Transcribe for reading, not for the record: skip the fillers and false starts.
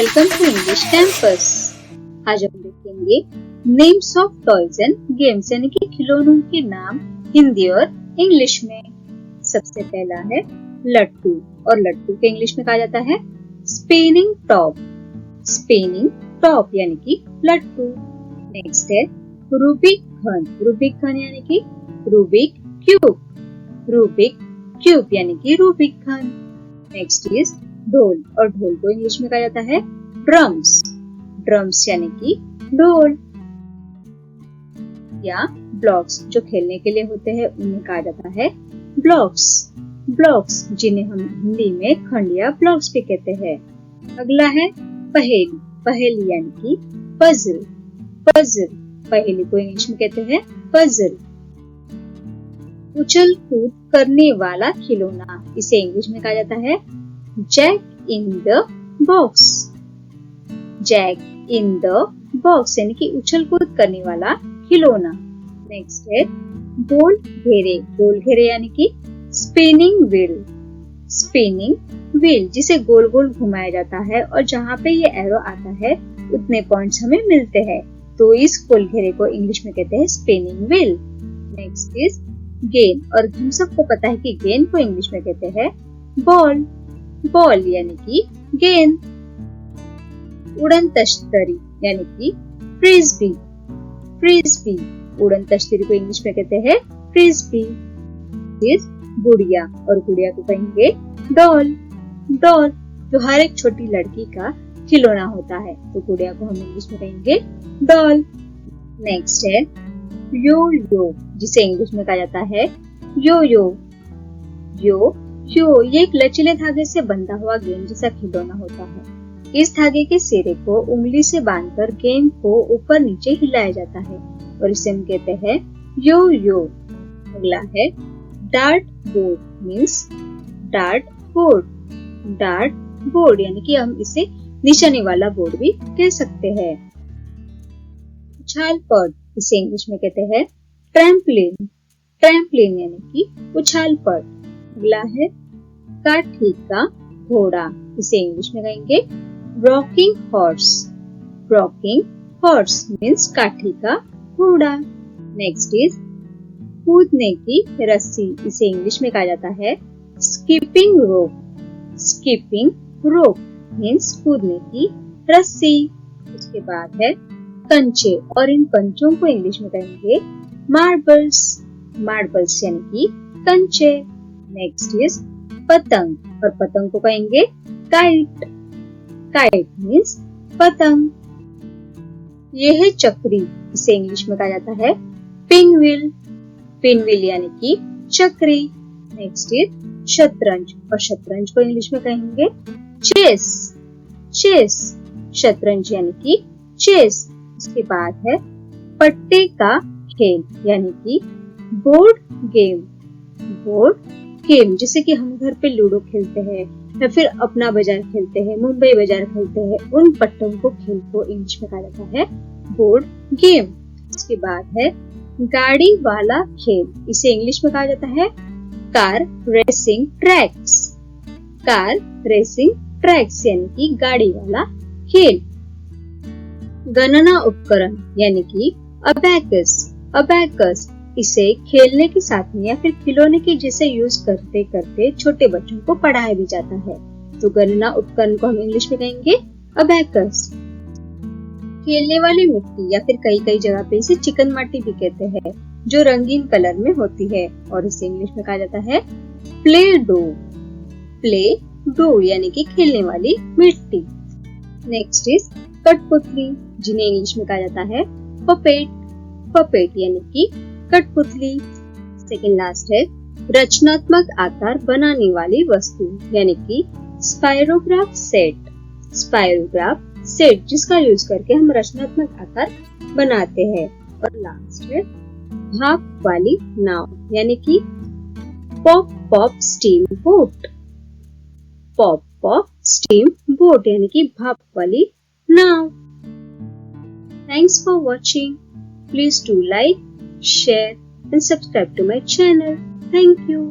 Welcome to English campus. आज हम देखेंगे names of toys and games यानी कि खिलौनों के नाम हिंदी और इंग्लिश में। सबसे पहला है लट्टू, और लट्टू के इंग्लिश में कहा जाता है स्पिनिंग टॉप। स्पिनिंग टॉप यानी कि लट्टू। नेक्स्ट है रूबिक घन। रूबिक घन यानी कि रूबिक क्यूब। रूबिक क्यूब यानी कि रूबिक घन। नेक्स्ट इज ढोल, और ढोल को इंग्लिश में कहा जाता है ड्रम्स। ड्रम्स यानी कि ढोल। या ब्लॉक्स जो खेलने के लिए होते हैं उन्हें कहा जाता है ब्लॉक्स। ब्लॉक्स जिन्हें हम हिंदी में खंड या ब्लॉक्स भी कहते हैं। अगला है पहेली। पहेली यानी कि पजल। पजल, पहेली को इंग्लिश में कहते हैं पजल। उछल कूद करने वाला खिलौना, इसे इंग्लिश में कहा जाता है jack in the box. Jack in the box यानी कि उछल कूद करने वाला खिलौना। नेक्स्ट है गोल घेरे। गोल घेरे यानी कि स्पिनिंग व्हील। स्पिनिंग व्हील जिसे गोल गोल घुमाया जाता है और जहाँ पे ये एरो आता है उतने पॉइंट्स हमें मिलते हैं, तो इस गोल घेरे को इंग्लिश में कहते हैं स्पिनिंग व्हील। नेक्स्ट इज गेंद, और हम सबको पता है कि गेंद को इंग्लिश में कहते हैं बॉल। बॉल यानी कि गेंद। उड़न तश्तरी यानी कि फ्रिस्बी। फ्रिस्बी, उड़न तश्तरी को इंग्लिश में कहते हैं फ्रिस्बी। गुड़िया, और गुड़िया को कहेंगे डॉल। डॉल जो हर एक छोटी लड़की का खिलौना होता है, तो गुड़िया को हम इंग्लिश में कहेंगे डॉल। नेक्स्ट है यो यो, जिसे इंग्लिश में कहा जाता है यो यो। यो यो ये एक लचीले धागे से बंधा हुआ गेंद जैसा खिलौना होता है। इस धागे के सिरे को उंगली से बांधकर गेंद को ऊपर नीचे हिलाया जाता है और इसे हम कहते हैं यो यो। अगला है dart board, means dart board. Dart board यानी कि हम इसे निशाने वाला बोर्ड भी कह सकते हैं। उछाल पट, इसे इंग्लिश में कहते हैं ट्रैम्पलिन। ट्रैम्पलिन यानी कि उछाल पट। अगला है काठी का घोड़ा, इसे इंग्लिश में कहेंगे rocking horse. Rocking horse means काठी का घोड़ा। नेक्स्ट इज कूदने की रस्सी, इसे इंग्लिश में कहा जाता है स्कीपिंग रोप। स्कीपिंग रोप मीन्स कूदने की रस्सी। उसके बाद है कंचे, और इन कंचों को इंग्लिश में कहेंगे मार्बल्स। मार्बल्स यानी कि कंचे। नेक्स्ट इज पतंग, और पतंग को कहेंगे काइट। काइट मीन्स पतंग। ये है चक्री, इसे इंग्लिश में कहा जाता है पिनव्हील। पिनव्हील यानी कि चक्री। नेक्स्ट इज शतरंज, और शतरंज को इंग्लिश में कहेंगे चेस। चेस, शतरंज यानी कि चेस। उसके बाद है पट्टे का खेल यानी कि बोर्ड गेम। बोर्ड गेम जैसे कि हम घर पे लूडो खेलते हैं या फिर अपना बाजार खेलते हैं, मुंबई बाजार खेलते हैं, उन पट्टों को खेल को इंग्लिश में कहा जाता है बोर्ड गेम। उसके बाद है गाड़ी वाला खेल, इसे इंग्लिश में कहा जाता है car racing tracks. Car racing tracks यानी कि गाड़ी वाला खेल। गणना उपकरण यानी कि अबैकस। अबैकस इसे खेलने के साथ में या फिर खिलौने के जैसे यूज करते करते छोटे बच्चों को पढ़ाया भी जाता है, तो गणना उपकरण को हम इंग्लिश में कहेंगे अबैकस। खेलने वाली मिट्टी, या फिर कई कई जगह पे इसे चिकन माटी भी कहते हैं, जो रंगीन कलर में होती है, और इसे इंग्लिश में कहा जाता है प्ले डो। प्ले डो यानी कि खेलने वाली मिट्टी। नेक्स्ट इज कठपुतली, जिन्हें इंग्लिश में कहा जाता है पपेट। पपेट यानी कि कठपुतली। सेकंड लास्ट है रचनात्मक आकार बनाने वाली वस्तु यानी कि स्पाइरोग्राफ सेट। स्पाइरोग्राफ सेट जिसका यूज करके हम रचनात्मक आकार बनाते हैं। और लास्ट है भाप वाली नाव यानी कि pop pop steam boat. Pop pop steam boat यानी कि भाप वाली नाव। Thanks for watching. Please do like, share and subscribe to my channel. Thank you.